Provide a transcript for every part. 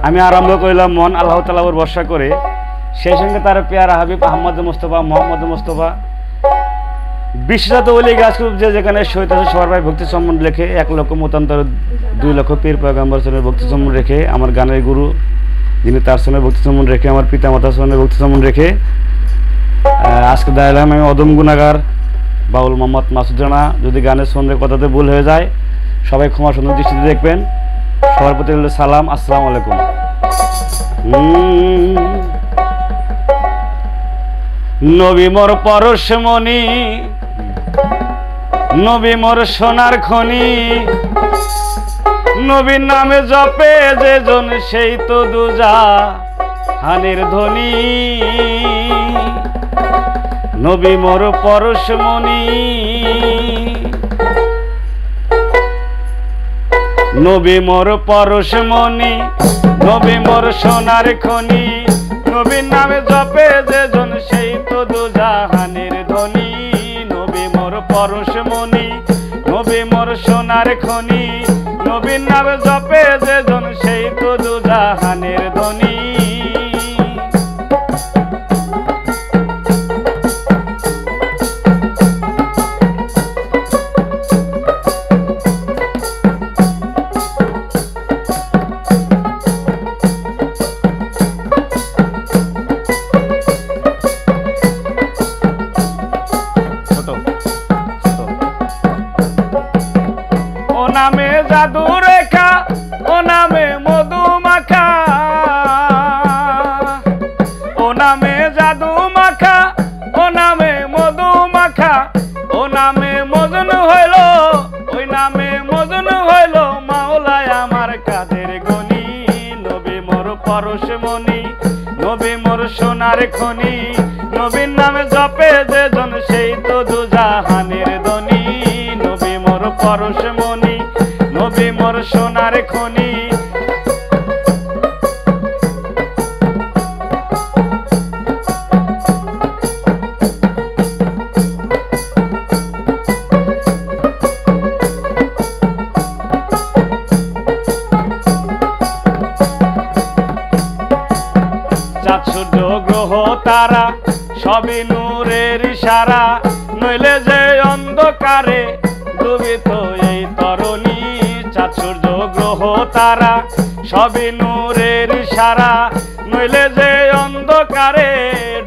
আমি আরম্ভ করিলাম মন আল্লাহ তাআলার উপর ভরসা করে, সেই সঙ্গে তার পেয়ারা হাবিব আহমদ মুস্তফা মোহাম্মদ মুস্তফা বিশ্বজাত ওলি গাছকুব যে যেখানে শহীদ আছে সবার ভাই ভক্তি সম্বন্ধ রেখে 1 লক্ষ মতান্তর 2 লক্ষ পীর পয়গম্বর সনের ভক্তি সম্বন্ধ রেখে, আমার গানের গুরু যিনি তার সনের ভক্তি সম্বন্ধ রেখে, আমার পিতা মাতার সনের ভক্তি সম্বন্ধ রেখে আজকে দাঁড়ালাম আমি অদম গুনাহগার বাউল মোহাম্মদ মাসুদ রানা। যদি গানের সন্ধ্যে কথাতে ভুল হয়ে যায় সবাই ক্ষমা সুন্দর দৃষ্টিতে দেখবেন। সবার প্রতি সালাম, আসসালামু আলাইকুম। নবী মোর পরশমণি, নবী মোর সোনার খনি, নবীর নামে জপে যেজন সেই তো দুজাহানের ধনী। নবী মোর পরশমণি, নবী মোর পরশমণি, নবী মোর সোনার খনি, নবীর নামে জপে যেজন সেই তো দুজাহানের ধনী। নবী মোর পরশমণি, নবী মোর সোনার খনি, নবীর নামে জপে যেজন সেই তো দুজাহানের ধনী। ও নামে জাদু রেখা, ও নামে মধু মাখা, ও নামে জাদু মাখা, ও নামে মধু মাখা, ও নামে মজনু হইল, ওই নামে মজনু হইল মাওলায় আমার কাদের গনি। নবী মোর পরশমণি, নবী মোর সোনার খনি, নবীর নামে জপে যেজন সেই তো দুজাহানের ধনী। নবী মোর পরশমণি, নবী মোর সোনার খনি। চাঁদ সূর্য গ্রহ তারা সবই নূরের ইশারা, নইলে যে অন্ধকারে ডুবিত এই তরণী। চাঁদ সূর্য গ্রহ তারা সবই নূরের ইশারা, নইলে যে অন্ধকারে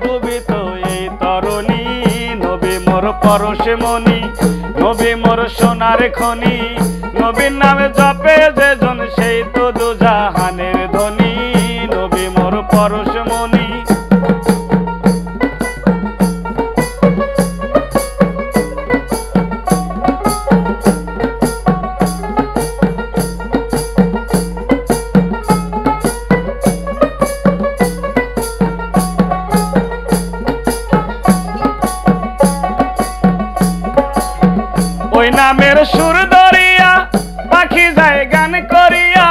ডুবিত এই তরণী। নবী মোর পরশমণি, নবী মোর সোনার খনি, নবীর নামে জপে যেজন সেই তো দুজাহানের ধনী। নবী মোর পরশমণি। ওই নামের সুর ধরিয়া পাখি যায় গান করিয়া,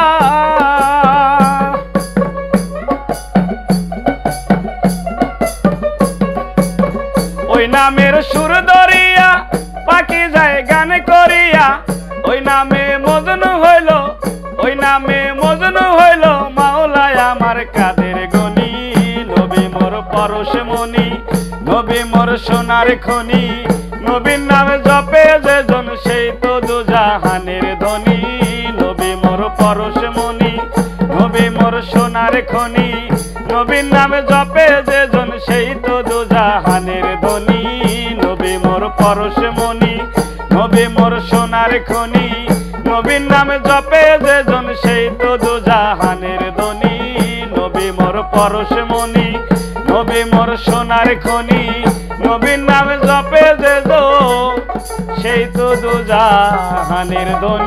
ওই নামের সুর ধরিয়া পাখি যায় গান করিয়া, ওই নামে মজনু হইল, ওই নামে মজনু হইল মাওলায় আমার কাদের গনি। নবী মোর পরশমণি, নবী মোর সোনার খনি, নবীর নামে জপে যেজন সেই তো দুজাহানের ধনী। নবী মোর পরশমণি, নবী মোর সোনার খনি, নবীর নামে জপে যেজন সেই তো দুজাহানের ধনী। নবী মোর পরশমণি, নবী মোর সোনার খনি, নবীর নামে জপে যেজন সেই তো দুজাহানের ধনী। নবী মোর পরশমণি, নবী মোর সোনার খনি, নবীর নামে জপে যেজন সেই তো দুজাহানের ধনী।